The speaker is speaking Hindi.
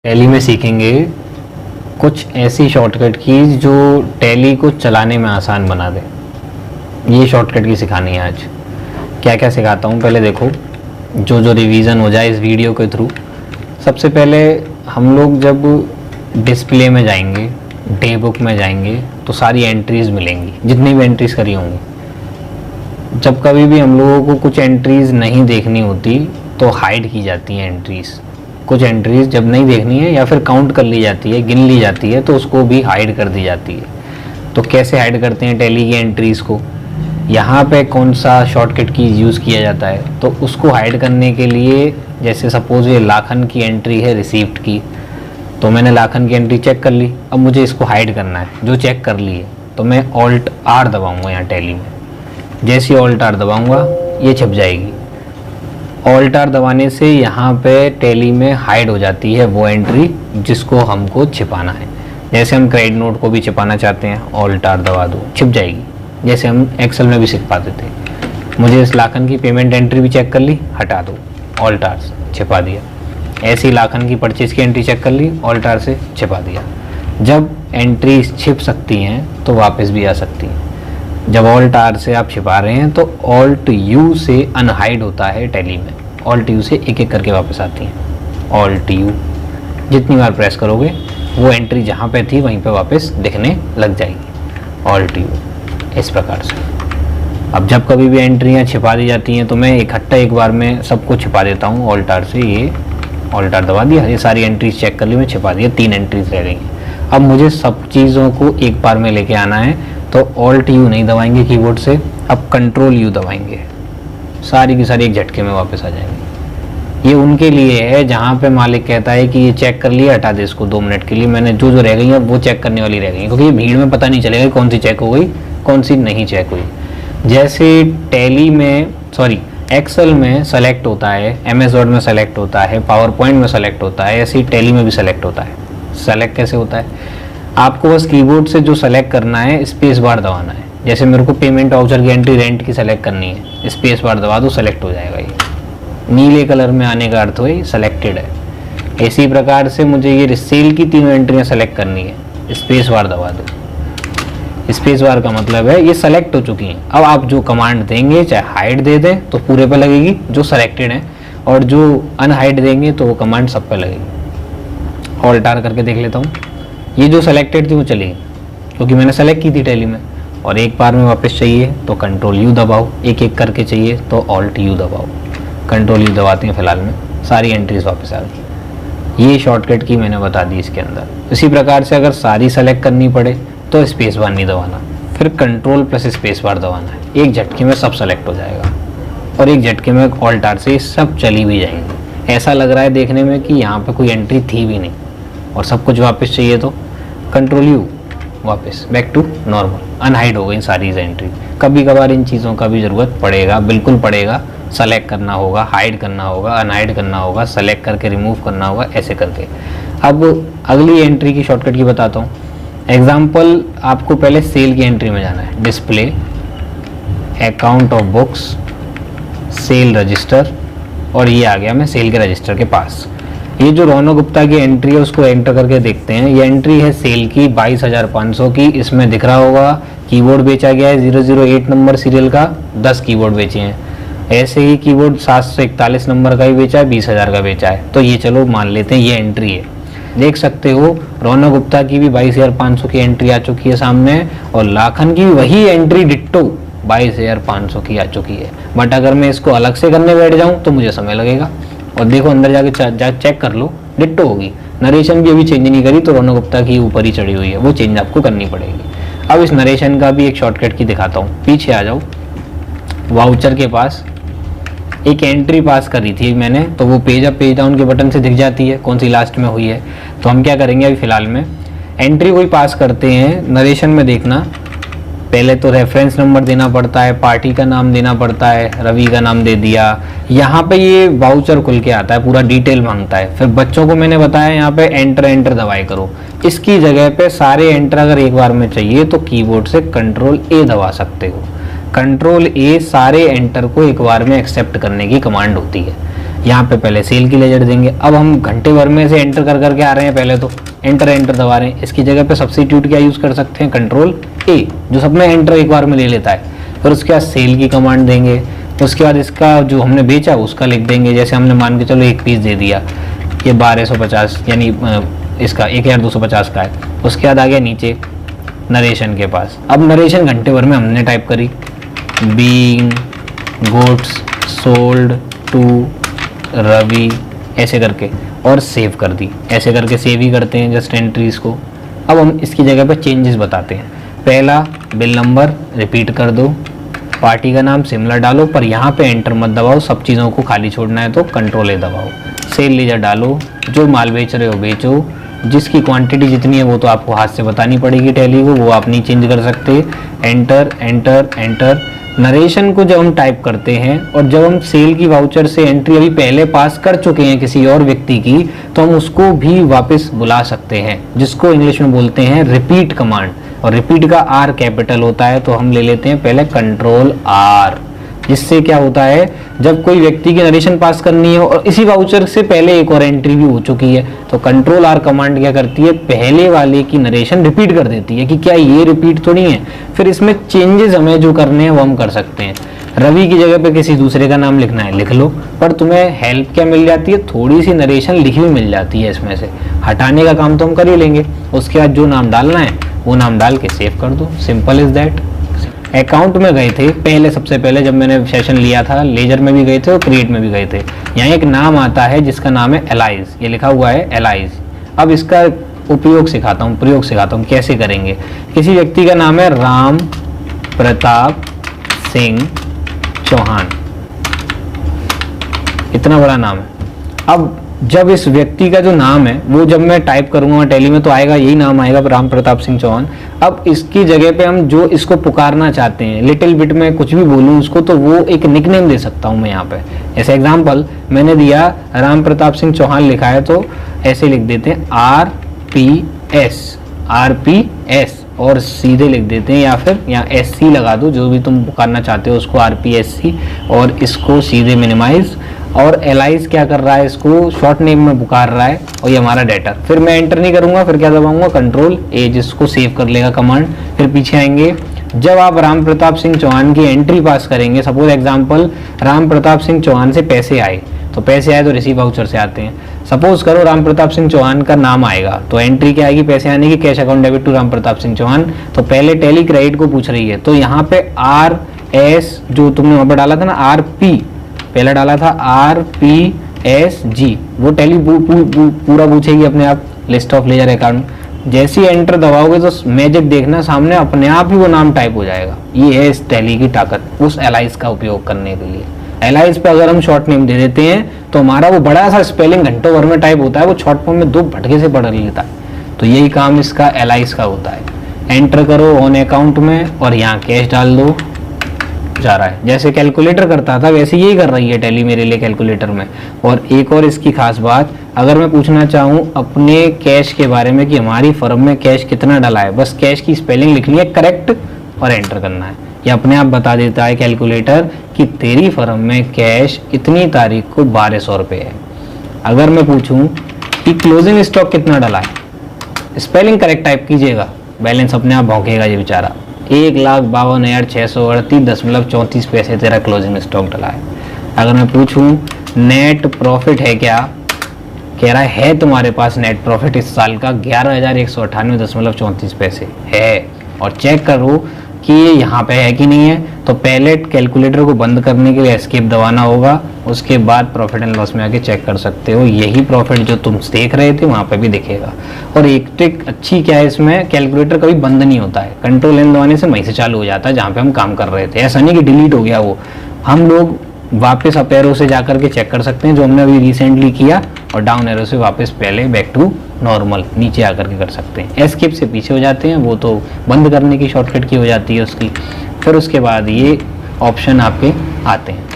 टैली में सीखेंगे कुछ ऐसी शॉर्टकट कीज जो टैली को चलाने में आसान बना दे। ये शॉर्टकट की सिखानी है आज। क्या क्या सिखाता हूँ पहले देखो, जो रिवीजन हो जाए इस वीडियो के थ्रू। सबसे पहले हम लोग जब डिस्प्ले में जाएंगे, डे बुक में जाएंगे तो सारी एंट्रीज़ मिलेंगी, जितनी भी एंट्रीज़ करी होंगी। जब कभी भी हम लोगों को कुछ एंट्रीज़ नहीं देखनी होती तो हाइड की जाती हैं एंट्रीज़। कुछ एंट्रीज़ जब नहीं देखनी है या फिर काउंट कर ली जाती है, गिन ली जाती है, तो उसको भी हाइड कर दी जाती है। तो कैसे हाइड करते हैं टैली की एंट्रीज़ को, यहाँ पे कौन सा शॉर्टकट की यूज़ किया जाता है। तो उसको हाइड करने के लिए, जैसे सपोज ये लाखन की एंट्री है रिसीप्ट की, तो मैंने लाखन की एंट्री चेक कर ली। अब मुझे इसको हाइड करना है जो चेक कर ली है, तो मैं ऑल्ट आर दबाऊँगा यहाँ टैली में। जैसे ही ऑल्ट आर दबाऊँगा ये छिप जाएगी। ऑल्ट आर दबाने से यहाँ पे टैली में हाइड हो जाती है वो एंट्री जिसको हमको छिपाना है। जैसे हम क्रेडिट नोट को भी छिपाना चाहते हैं, ऑल्ट आर दबा दो, छिप जाएगी। जैसे हम एक्सेल में भी सीख पाते थे। मुझे इस लाखन की पेमेंट एंट्री भी चेक कर ली, हटा दो, ऑल्ट आर से छिपा दिया। ऐसे ही लाखन की परचेज की एंट्री चेक कर ली, ऑल्ट आर से छिपा दिया। जब एंट्री छिप सकती हैं तो वापस भी आ सकती हैं। जब ऑल्ट आर से आप छिपा रहे हैं तो ऑल्ट यू से अनहाइड होता है टैली में। ऑल्ट यू से एक एक करके वापस आती हैं। ऑल्ट यू जितनी बार प्रेस करोगे वो एंट्री जहाँ पे थी वहीं पे वापस दिखने लग जाएगी। ऑल्ट यू इस प्रकार से। अब जब कभी भी एंट्रियाँ छिपा दी जाती हैं तो मैं इकट्ठा एक बार में सबको छिपा देता हूँ ऑल्ट आर से। ये ऑल्ट आर दबा दिया, ये सारी एंट्रीज चेक कर ली, मैं छिपा दिया, 3 एंट्रीज रह गई। अब मुझे सब चीज़ों को एक बार में लेके आना है तो ऑल्ट यू नहीं दबाएंगे कीबोर्ड से, अब कंट्रोल यू दबाएंगे। सारी की सारी एक झटके में वापस आ जाएंगी। ये उनके लिए है जहाँ पे मालिक कहता है कि ये चेक कर लिया, हटा दे इसको 2 मिनट के लिए, मैंने जो रह गई है वो चेक करने वाली रह गई, क्योंकि ये भीड़ में पता नहीं चलेगा कौन सी चेक हो गई कौन सी नहीं चेक हुई। जैसे टैली में, सॉरी एक्सेल में सेलेक्ट होता है, MS वर्ड में सेलेक्ट होता है, पावर पॉइंट में सेलेक्ट होता है, ऐसे ही टैली में भी सेलेक्ट होता है। सेलेक्ट कैसे होता है, आपको बस कीबोर्ड से जो सेलेक्ट करना है स्पेस बार दबाना है। जैसे मेरे को पेमेंट वाउचर की एंट्री रेंट की सेलेक्ट करनी है, स्पेस बार दबा दो, सेलेक्ट हो जाएगा। ये नीले कलर में आने का अर्थ है सेलेक्टेड है। इसी प्रकार से मुझे ये सेल की 3 एंट्रियाँ सेलेक्ट करनी है, स्पेस बार दबा दो। स्पेस बार का मतलब है ये सेलेक्ट हो चुकी हैं। अब आप जो कमांड देंगे, चाहे हाइड दे दें तो पूरे पे लगेगी जो सेलेक्टेड है, और जो अनहाइड देंगे तो वो कमांड सब पे लगेगी। ऑल्ट आर करके देख लेता हूँ, ये जो सेलेक्टेड थी वो चलेगी क्योंकि मैंने सेलेक्ट की थी टैली में। और एक बार में वापस चाहिए तो कंट्रोल यू दबाओ, एक एक करके चाहिए तो ऑल्ट यू दबाओ। कंट्रोल यू दबाते हैं फिलहाल में, सारी एंट्रीज वापस आ गई। ये शॉर्टकट की मैंने बता दी इसके अंदर। इसी प्रकार से अगर सारी सेलेक्ट करनी पड़े तो स्पेस बार नहीं दबाना, फिर कंट्रोल प्लस स्पेस बार दबाना है। एक झटके में सब सेलेक्ट हो जाएगा और एक झटके में ऑल्ट आर से सब चली भी जाएंगी। ऐसा लग रहा है देखने में कि यहाँ पे कोई एंट्री थी भी नहीं, और सब कुछ वापस चाहिए तो कंट्रोल यू, वापस बैक टू नॉर्मल, अनहाइड हो गई सारी एंट्री। कभी कभार इन चीज़ों का भी ज़रूरत पड़ेगा, बिल्कुल पड़ेगा। सेलेक्ट करना होगा, हाइड करना होगा, अनहाइड करना होगा, सेलेक्ट करके रिमूव करना होगा, ऐसे करके। अब अगली एंट्री की शॉर्टकट की बताता हूँ। एग्जाम्पल, आपको पहले सेल की एंट्री में जाना है, display, account of books, cell register, और ये आ गया मैं सेल के रजिस्टर के पास। ये जो रौनक गुप्ता की एंट्री है उसको एंटर करके देखते हैं। ये एंट्री है सेल की 22,500 की। इसमें दिख रहा होगा कीबोर्ड बेचा गया है 008 नंबर सीरियल का, 10 कीबोर्ड बेचे हैं। ऐसे ही कीबोर्ड 741 नंबर का ही बेचा है, 20,000 का बेचा है। तो ये चलो मान लेते हैं ये एंट्री है। देख सकते हो रौनक गुप्ता की भी 22,500 की एंट्री आ चुकी है सामने, और लाखन की वही एंट्री डिट्टो 22,500 की आ चुकी है। बट अगर मैं इसको अलग से करने बैठ जाऊँ तो मुझे समय लगेगा। और देखो अंदर जाके चेक कर लो, डिट्टो होगी। नरेशन भी अभी चेंज नहीं करी तो रौनक गुप्ता की ऊपर ही चढ़ी हुई है, वो चेंज आपको करनी पड़ेगी। अब इस नरेशन का भी एक शॉर्टकट की दिखाता हूँ। पीछे आ जाओ, वाउचर के पास एक एंट्री पास करी थी मैंने, तो वो पेज अप पेज डाउन के बटन से दिख जाती है कौन सी लास्ट में हुई है। तो हम क्या करेंगे अभी फिलहाल में, एंट्री कोई पास करते हैं, नरेशन में देखना पहले तो रेफरेंस नंबर देना पड़ता है, पार्टी का नाम देना पड़ता है, रवि का नाम दे दिया। यहाँ पे ये वाउचर खुल के आता है, पूरा डिटेल मांगता है। फिर बच्चों को मैंने बताया यहाँ पे एंटर दबाए करो। इसकी जगह पे सारे एंटर अगर एक बार में चाहिए तो कीबोर्ड से कंट्रोल ए दबा सकते हो। कंट्रोल ए सारे एंटर को एक बार में एक्सेप्ट करने की कमांड होती है। यहाँ पे पहले सेल की लेजर देंगे। अब हम घंटे भर में से एंटर कर करके आ रहे हैं, पहले तो एंटर दबा रहे हैं। इसकी जगह पे सब्स्टिट्यूट क्या यूज़ कर सकते हैं, कंट्रोल ए, जो सब में एंटर एक बार में ले लेता है। फिर उसके बाद सेल की कमांड देंगे। उसके बाद इसका जो हमने बेचा उसका लिख देंगे। जैसे हमने मान के चलो 1 पीस दे दिया, ये 1250 यानी इसका 1250 का है। उसके बाद आ गया नीचे नरेशन के पास। अब नरेशन घंटे भर में हमने टाइप करी, being goods sold to Ravi, ऐसे करके, और सेव कर दी। ऐसे करके सेव ही करते हैं जस्ट एंट्रीज को। अब हम इसकी जगह पर चेंजेस बताते हैं। पहला, बिल नंबर रिपीट कर दो, पार्टी का नाम सिमिलर डालो, पर यहाँ पे एंटर मत दबाओ, सब चीज़ों को खाली छोड़ना है तो कंट्रोल ए दबाओ। सेल लेजर डालो, जो माल बेच रहे हो बेचो, जिसकी क्वांटिटी जितनी है वो तो आपको हाथ से बतानी पड़ेगी टैली को, वो आप नहीं चेंज कर सकते। Enter enter enter. नरेशन को जब हम टाइप करते हैं और जब हम सेल की वाउचर से एंट्री अभी पहले पास कर चुके हैं किसी और व्यक्ति की, तो हम उसको भी वापस बुला सकते हैं, जिसको इंग्लिश में बोलते हैं रिपीट कमांड। और रिपीट का आर कैपिटल होता है, तो हम ले लेते हैं पहले कंट्रोल आर। जिससे क्या होता है, जब कोई व्यक्ति की नरेशन पास करनी है और इसी वाउचर से पहले एक और एंट्री भी हो चुकी है, तो कंट्रोल आर कमांड क्या करती है, पहले वाले की नरेशन रिपीट कर देती है कि क्या ये रिपीट तो नहीं है। फिर इसमें चेंजेस हमें जो करने हैं वो हम कर सकते हैं। रवि की जगह पे किसी दूसरे का नाम लिखना है लिख लो, पर तुम्हें हेल्प क्या मिल जाती है, थोड़ी सी नरेशन लिखी हुई मिल जाती है। इसमें से हटाने का काम तो हम कर ही लेंगे। उसके बाद जो नाम डालना है वो नाम डाल के सेव कर दो, सिंपल इज दैट। अकाउंट में गए थे पहले, सबसे पहले जब मैंने सेशन लिया था, लेजर में भी गए थे और क्रिएट में भी गए थे। यहाँ एक नाम आता है जिसका नाम है एलाइज, ये लिखा हुआ है एलाइज। अब इसका प्रयोग सिखाता हूँ कैसे करेंगे। किसी व्यक्ति का नाम है राम प्रताप सिंह चौहान, इतना बड़ा नाम है। अब जब इस व्यक्ति का जो नाम है वो जब मैं टाइप करूंगा टैली में तो आएगा, यही नाम आएगा, राम प्रताप सिंह चौहान। अब इसकी जगह पे हम जो इसको पुकारना चाहते हैं, लिटिल बिट में कुछ भी बोलूं उसको, तो वो एक निकनेम दे सकता हूं मैं यहाँ पे। ऐसे एग्जांपल मैंने दिया राम प्रताप सिंह चौहान लिखा है, तो ऐसे लिख देते हैं RPS और सीधे लिख देते हैं, या फिर यहाँ SC लगा दो, जो भी तुम पुकारना चाहते हो उसको RPSC, और इसको सीधे मिनिमाइज। और एलाइज क्या कर रहा है, इसको शॉर्ट नेम में पुकार रहा है, और ये हमारा डेटा। फिर मैं एंटर नहीं करूंगा, फिर क्या दबाऊंगा, कंट्रोल ए, जिसको सेव कर लेगा कमांड। फिर पीछे आएंगे, जब आप राम प्रताप सिंह चौहान की एंट्री पास करेंगे, सपोज एग्जांपल राम प्रताप सिंह चौहान से पैसे आए, तो पैसे आए तो रिसीव वाउचर से आते हैं। सपोज करो राम प्रताप सिंह चौहान का नाम आएगा, तो एंट्री क्या आएगी, पैसे आने की, cash account debit to Ram Pratap Singh Chauhan. तो पहले टैली क्रेडिट को पूछ रही है, तो यहाँ पे RS जो तुमने वहां पर डाला था ना, RP पहला डाला था, RPSG, वो टैली पूरा पूछेगी अपने आप, लिस्ट ऑफ लेजर अकाउंट। जैसे ही एंटर दबाओगे तो मैजिक देखना, सामने अपने आप ही वो नाम टाइप हो जाएगा। ये है इस टैली की ताकत, उस एलाइज का उपयोग करने के लिए। एलाइज पे अगर हम शॉर्ट नेम दे देते हैं तो हमारा वो बड़ा सा स्पेलिंग घंटों भर में टाइप होता है, वो शॉर्ट फॉर्म में 2 भटके से पढ़ लेता है। तो यही काम इसका एलाइज का होता है। एंटर करो ऑन अकाउंट में और यहाँ कैश डाल दो, जा रहा है। जैसे कैलकुलेटर करता था वैसे यही कर रही है टैली मेरे लिए कैलकुलेटर में। और एक और इसकी खास बात, अगर मैं पूछना चाहूँ अपने कैश के बारे में कि हमारी फर्म में कैश कितना डला है, बस कैश की स्पेलिंग लिखनी है करेक्ट और एंटर करना है। ये अपने आप बता देता है कैलकुलेटर कि तेरी फर्म में कैश इतनी तारीख को 1200 रुपये है। अगर मैं पूछूं कि क्लोजिंग स्टॉक कितना डला है, स्पेलिंग करेक्ट टाइप कीजिएगा, बैलेंस अपने आप भौंकेगा ये बेचारा। 1,52,638.34 पैसे तेरा क्लोजिंग स्टॉक डला है। अगर मैं पूछूं नेट प्रॉफिट है क्या, कह रहा है तुम्हारे पास नेट प्रॉफिट इस साल का 11,198.34 पैसे है, और चेक करो कि ये यहाँ पे है कि नहीं है। तो पहले कैलकुलेटर को बंद करने के लिए एस्केप दबाना होगा, उसके बाद प्रॉफिट एंड लॉस में आके चेक कर सकते हो। यही प्रॉफिट जो तुम देख रहे थे वहाँ पे भी दिखेगा। और एक ट्रिक अच्छी क्या है इसमें, कैलकुलेटर कभी बंद नहीं होता है, कंट्रोल एन दबाने से वहीं से चालू हो जाता है जहाँ पे हम काम कर रहे थे। ऐसा नहीं कि डिलीट हो गया वो, हम लोग वापस अप एरो से जाकर के चेक कर सकते हैं, जो हमने अभी रिसेंटली किया, और डाउन एरो से वापस पहले बैक टू नॉर्मल नीचे आकर के कर सकते हैं। एस्केप से पीछे हो जाते हैं, वो तो बंद करने की शॉर्टकट की हो जाती है उसकी। फिर उसके बाद ये ऑप्शन आपके आते हैं।